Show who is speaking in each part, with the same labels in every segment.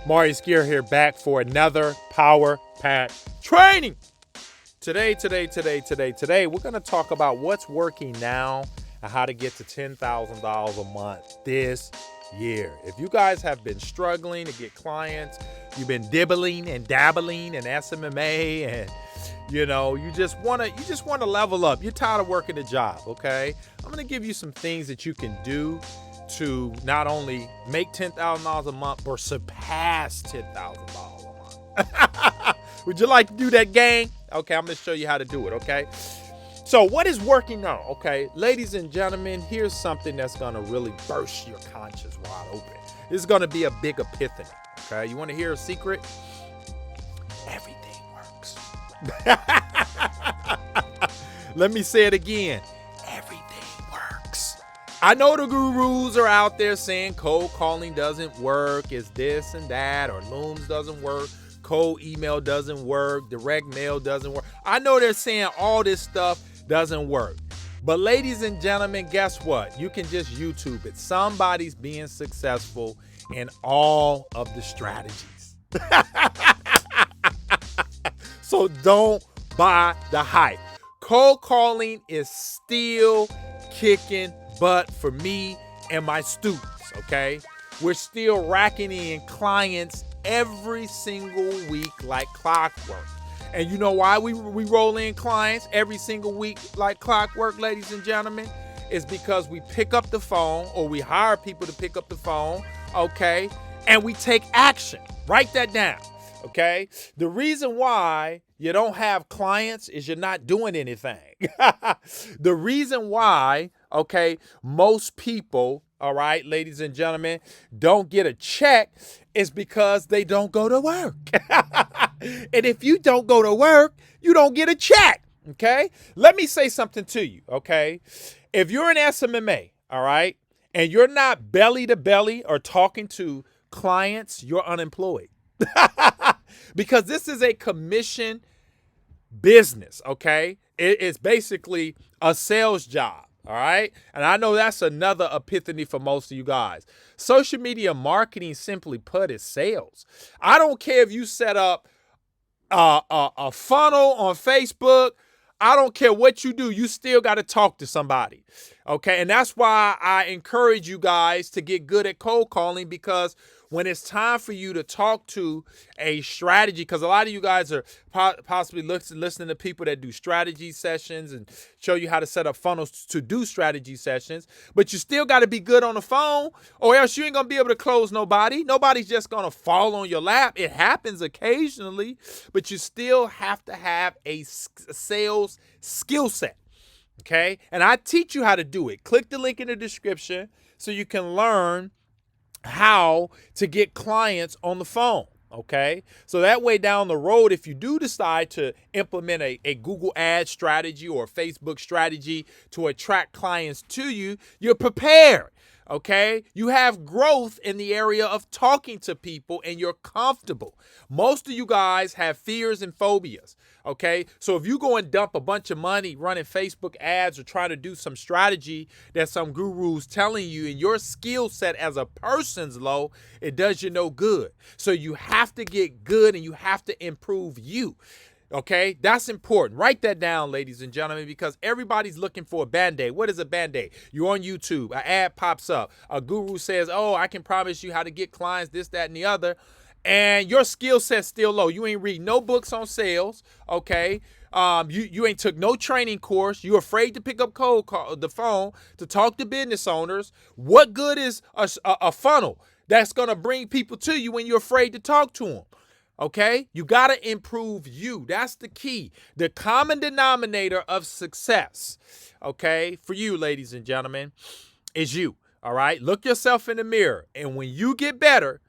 Speaker 1: Maurice here back for another Power Pack training. Today, we're going to talk about what's working now and how to get to $10,000 a month this year. If you guys have been struggling to get clients, you've been dibbling and dabbling in SMMA, and you just want to level up. You're tired of working a job, okay? I'm going to give you some things that you can do to not only make $10,000 a month, but surpass $10,000 a month. Would you like to do that, gang? Okay, I'm going to show you how to do it, okay? So what is working now, okay? Ladies and gentlemen, here's something that's going to really burst your conscience wide open. This is going to be a big epiphany, okay? You want to hear a secret? Everything works. Let me say it again. Everything works. I know the gurus are out there saying cold calling doesn't work, it's this and that, or Looms doesn't work, cold email doesn't work, direct mail doesn't work. I know they're saying all this stuff doesn't work. But ladies and gentlemen, guess what? You can just YouTube it. Somebody's being successful in all of the strategies. So don't buy the hype. Cold calling is still kicking butt for me and my students, okay? We're still racking in clients every single week like clockwork. And you know why we roll in clients every single week like clockwork, ladies and gentlemen? Is because we pick up the phone, or we hire people to pick up the phone, okay? And we take action. Write that down, okay? The reason why you don't have clients is you're not doing anything. The reason why, okay, most people, all right, ladies and gentlemen, don't get a check is because they don't go to work. And if you don't go to work, you don't get a check, okay? Let me say something to you, okay? If you're an SMMA, all right, and you're not belly to belly or talking to clients, you're unemployed. Because this is a commission business, okay? It's basically a sales job, all right? And I know that's another epiphany for most of you guys. Social media marketing, simply put, is sales. I don't care if you set up a funnel on Facebook. I don't care what you do. You still got to talk to somebody, okay? And that's why I encourage you guys to get good at cold calling, because when it's time for you to talk to a strategy, because a lot of you guys are possibly listening to people that do strategy sessions and show you how to set up funnels to do strategy sessions, but you still got to be good on the phone, or else you ain't going to be able to close nobody. Nobody's just going to fall on your lap. It happens occasionally, but you still have to have a sales skill set, okay? And I teach you how to do it. Click the link in the description so you can learn how to get clients on the phone, okay? So that way down the road, if you do decide to implement a Google ad strategy or a Facebook strategy to attract clients to you, you're prepared, okay? You have growth in the area of talking to people and you're comfortable. Most of you guys have fears and phobias, okay? So if you go and dump a bunch of money running Facebook ads or trying to do some strategy that some guru's telling you and your skill set as a person's low, it does you no good. So you have to get good and you have to improve you. Okay, that's important. Write that down, ladies and gentlemen, because everybody's looking for a Band-Aid. What is a Band-Aid? You're on YouTube, an ad pops up. A guru says, oh, I can promise you how to get clients, this, that, and the other. And your skill set's still low. You ain't read no books on sales, okay? You ain't took no training course. You're afraid to pick up the phone to talk to business owners. What good is a funnel that's going to bring people to you when you're afraid to talk to them? Okay, you got to improve you. That's the key. The common denominator of success, okay, for you, ladies and gentlemen, is you. All right, look yourself in the mirror. And when you get better,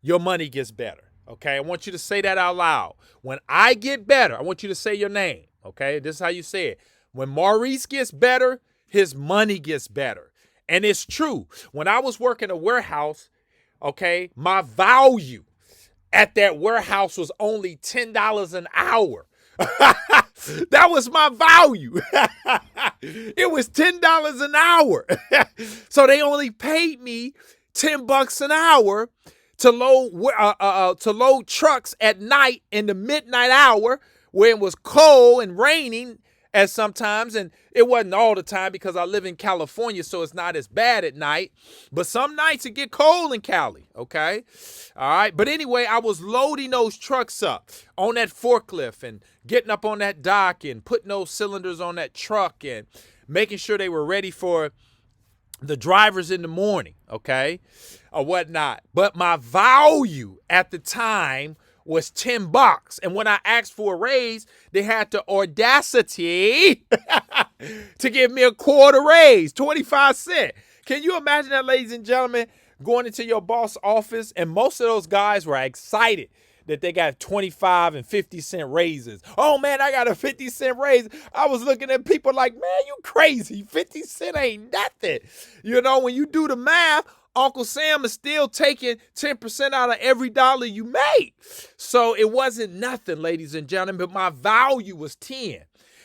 Speaker 1: your money gets better. Okay, I want you to say that out loud. When I get better, I want you to say your name. Okay, this is how you say it. When Maurice gets better, his money gets better. And it's true. When I was working a warehouse, okay, my value at that warehouse was only $10 an hour. That was my value. It was $10 an hour. So they only paid me $10 an hour to load trucks at night in the midnight hour where it was cold and raining as sometimes, and it wasn't all the time because I live in California, so it's not as bad at night. But some nights it get cold in Cali, okay? All right, but anyway, I was loading those trucks up on that forklift and getting up on that dock and putting those cylinders on that truck and making sure they were ready for the drivers in the morning, okay, or whatnot. But my value at the time was $10. And when I asked for a raise, they had the audacity to give me a quarter raise, 25 cents. Can you imagine that, ladies and gentlemen, going into your boss office? And most of those guys were excited that they got 25 and 50-cent raises. Oh, man, I got a 50-cent raise. I was looking at people like, man, you crazy. 50 cents ain't nothing. You know, when you do the math, Uncle Sam is still taking 10% out of every dollar you make. So it wasn't nothing, ladies and gentlemen, but my value was 10.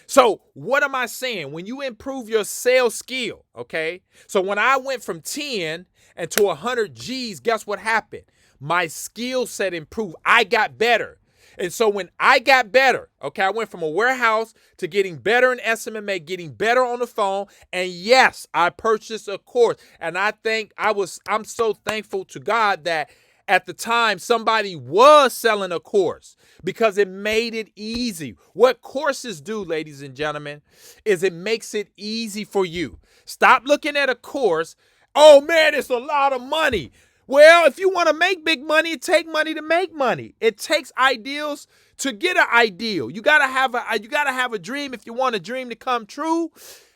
Speaker 1: So what am I saying? When you improve your sales skill, okay? So when I went from 10 and to 100 G's, guess what happened? My skill set improved. I got better. And so when I got better, okay, I went from a warehouse to getting better in SMMA, getting better on the phone. And yes, I purchased a course. And I'm so thankful to God that at the time somebody was selling a course because it made it easy. What courses do, ladies and gentlemen, is it makes it easy for you. Stop looking at a course. Oh man, it's a lot of money. Well, if you want to make big money, it takes money to make money. It takes ideals to get an ideal. You gotta have a dream if you want a dream to come true.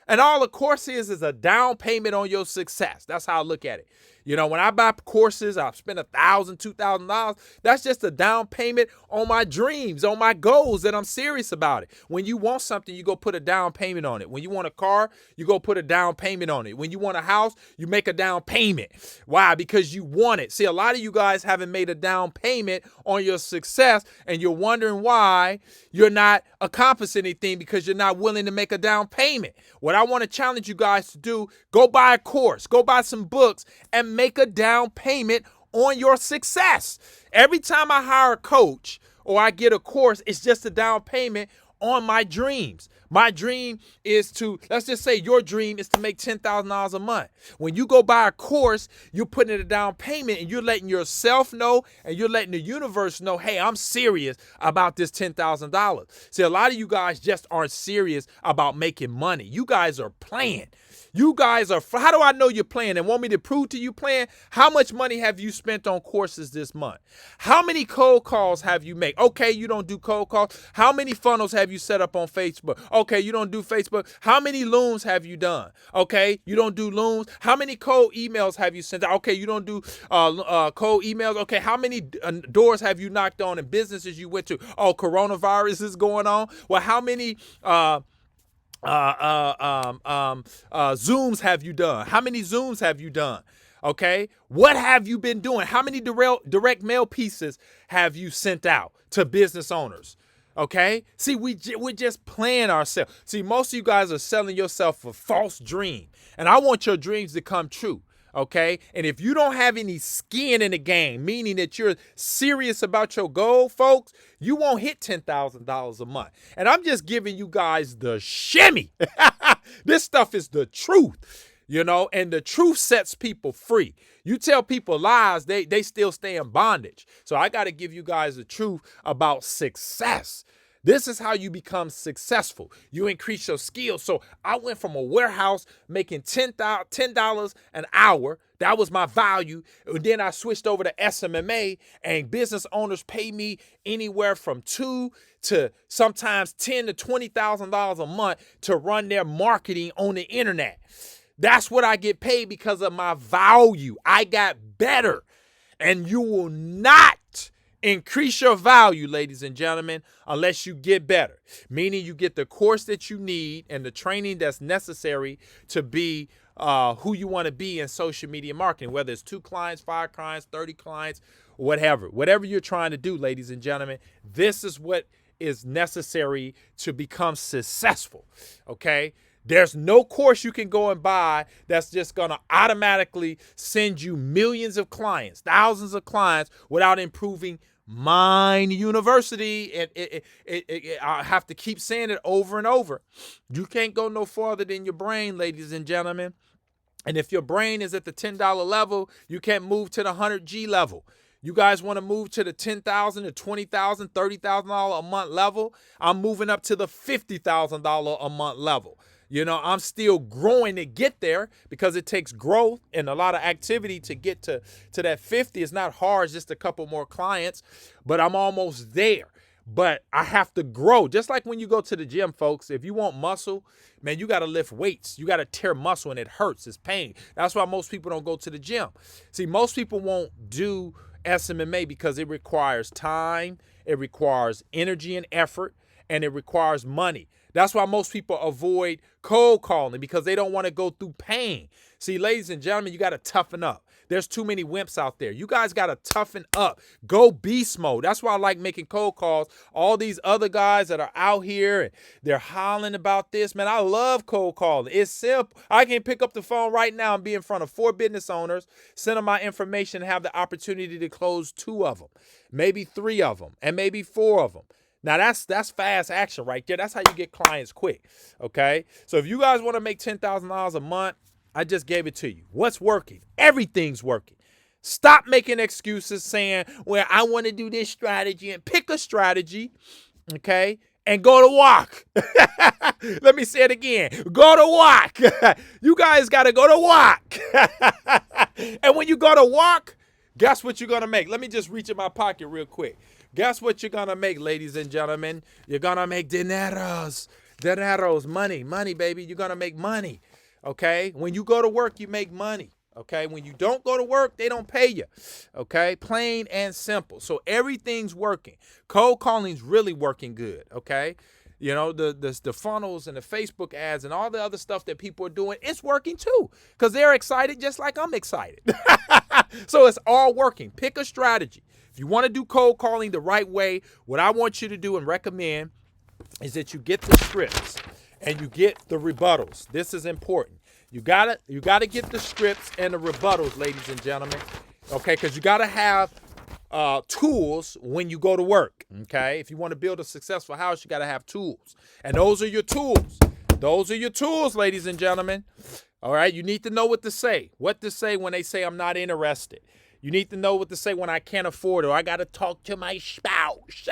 Speaker 1: And all a course is a down payment on your success. That's how I look at it. You know, when I buy courses, I've spent $1,000, $2,000. That's just a down payment on my dreams, on my goals that I'm serious about it. When you want something, you go put a down payment on it. When you want a car, you go put a down payment on it. When you want a house, you make a down payment. Why? Because you want it. See, a lot of you guys haven't made a down payment on your success, and you're wondering why you're not accomplishing anything because you're not willing to make a down payment. What I want to challenge you guys to do, go buy a course, go buy some books, and make a down payment on your success. Every time I hire a coach or I get a course, it's just a down payment on my dreams. My dream is to, let's just say your dream is to make $10,000 a month. When you go buy a course, you're putting in a down payment and you're letting yourself know and you're letting the universe know, hey, I'm serious about this $10,000. See, a lot of you guys just aren't serious about making money. You guys are playing. You guys are, how do I know you're playing and want me to prove to you playing? How much money have you spent on courses this month? How many cold calls have you made? Okay, you don't do cold calls. How many funnels have you set up on Facebook? Okay, you don't do Facebook. How many looms have you done? Okay, you don't do looms. How many cold emails have you sent out? Okay, you don't do cold emails. Okay, how many doors have you knocked on and businesses you went to? Oh, coronavirus is going on. Well, how many Zooms have you done? How many Zooms have you done? Okay. What have you been doing? How many direct mail pieces have you sent out to business owners? Okay. See, we're just playing ourselves. See, most of you guys are selling yourself a false dream, and I want your dreams to come true. Okay. And if you don't have any skin in the game, meaning that you're serious about your goal, folks, you won't hit $10,000 a month. And I'm just giving you guys the shimmy. This stuff is the truth, you know, and the truth sets people free. You tell people lies, they still stay in bondage. So I got to give you guys the truth about success. This is how you become successful. You increase your skills. So I went from a warehouse making $10 an hour. That was my value. And then I switched over to SMMA, and business owners pay me anywhere from $2,000 to sometimes $10,000 to $20,000 a month to run their marketing on the internet. That's what I get paid because of my value. I got better. And you will not increase your value, ladies and gentlemen, unless you get better, meaning you get the course that you need and the training that's necessary to be who you want to be in social media marketing, whether it's 2 clients, 5 clients, 30 clients, whatever you're trying to do, ladies and gentlemen. This is what is necessary to become successful. Okay. There's no course you can go and buy that's just going to automatically send you millions of clients, thousands of clients without improving Mind University. And I have to keep saying it over and over. You can't go no farther than your brain, ladies and gentlemen. And if your brain is at the $10 level, you can't move to the 100G level. You guys want to move to the $10,000 to $20,000, $30,000 a month level? I'm moving up to the $50,000 a month level. You know, I'm still growing to get there because it takes growth and a lot of activity to get to that 50. It's not hard, it's just a couple more clients, but I'm almost there. But I have to grow. Just like when you go to the gym, folks, if you want muscle, man, you got to lift weights. You got to tear muscle and it hurts. It's pain. That's why most people don't go to the gym. See, most people won't do SMMA because it requires time, it requires energy and effort, and it requires money. That's why most people avoid cold calling because they don't want to go through pain. See, ladies and gentlemen, you got to toughen up. There's too many wimps out there. You guys got to toughen up. Go beast mode. That's why I like making cold calls. All these other guys that are out here, and they're hollering about this. Man, I love cold calling. It's simple. I can pick up the phone right now and be in front of 4 business owners, send them my information, and have the opportunity to close 2 of them, maybe 3 of them, and maybe 4 of them. Now, that's fast action right there. That's how you get clients quick, okay? So if you guys want to make $10,000 a month, I just gave it to you. What's working? Everything's working. Stop making excuses saying, well, I want to do this strategy, and pick a strategy, okay, and go to walk. Let me say it again. Go to walk. You guys got to go to walk. And when you go to walk, guess what you're going to make? Let me just reach in my pocket real quick. Guess what you're going to make, ladies and gentlemen? You're going to make dineros. Dineros, money, baby. You're going to make money. Okay, when you go to work, you make money. Okay, when you don't go to work, they don't pay you. Okay, plain and simple. So everything's working. Cold calling's really working good. Okay, you know, the funnels and the Facebook ads and all the other stuff that people are doing, it's working too because they're excited just like I'm excited. So it's all working. Pick a strategy. If you want to do cold calling the right way, what I want you to do and recommend is that you get the scripts and you get the rebuttals. This is important. You gotta get the scripts and the rebuttals, ladies and gentlemen. Okay, because you gotta have tools when you go to work. Okay, if you want to build a successful house, you gotta have tools, and those are your tools. Those are your tools, ladies and gentlemen. All right, you need to know what to say. What to say when they say I'm not interested. You need to know what to say when I can't afford it, or I gotta talk to my spouse.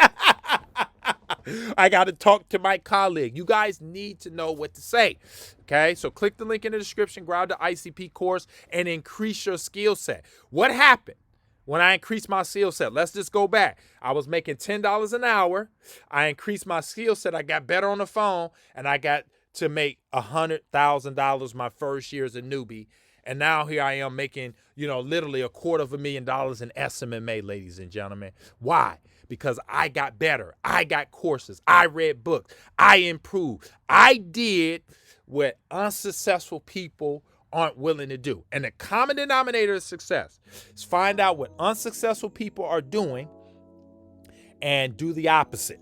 Speaker 1: I got to talk to my colleague. You guys need to know what to say. Okay, so click the link in the description, grab the ICP course, and increase your skill set. What happened when I increased my skill set? Let's just go back. I was making $10 an hour. I increased my skill set. I got better on the phone, and I got to make $100,000 my first year as a newbie. And now here I am making, literally $250,000 in SMMA, ladies and gentlemen. Why? Because I got better. I got courses. I read books. I improved. I did what unsuccessful people aren't willing to do. And the common denominator of success is find out what unsuccessful people are doing and do the opposite.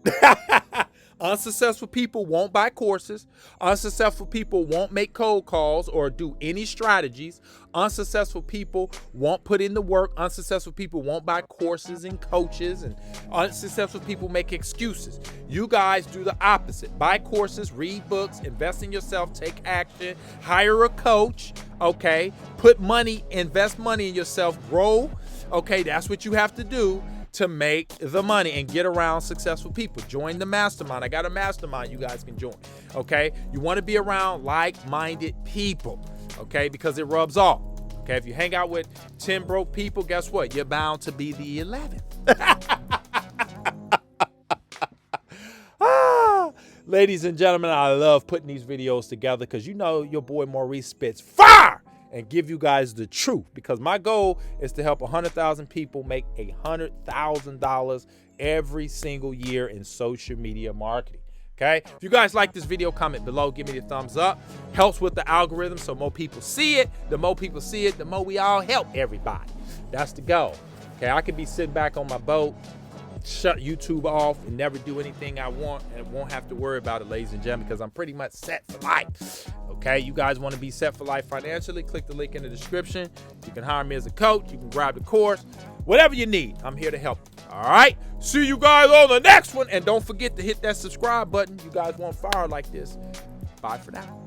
Speaker 1: Unsuccessful people won't buy courses. Unsuccessful people won't make cold calls or do any strategies. Unsuccessful people won't put in the work. Unsuccessful people won't buy courses and coaches. And unsuccessful people make excuses. You guys do the opposite. Buy courses, read books, invest in yourself, take action, hire a coach, okay? Put money, invest money in yourself, grow, okay? That's what you have to do to make the money and get around successful people. Join the mastermind. I got a mastermind you guys can join, okay? You want to be around like-minded people, okay? Because it rubs off, okay? If you hang out with 10 broke people, guess what? You're bound to be the 11th. Ladies and gentlemen, I love putting these videos together because your boy Maurice spits fire and give you guys the truth, because my goal is to help 100,000 people make $100,000 every single year in social media marketing. Okay, if you guys like this video, comment below, give me the thumbs up. Helps with the algorithm, so more people see it. The more people see it, the more we all help everybody. That's the goal. Okay, I could be sitting back on my boat shut YouTube off and never do anything I want and won't have to worry about it, ladies and gentlemen, because I'm pretty much set for life. Okay, you guys want to be set for life financially, click the link in the description. You can hire me as a coach. You can grab the course. Whatever you need, I'm here to help you. All right, see you guys on the next one. And don't forget to hit that subscribe button. You guys want fire like this. Bye for now.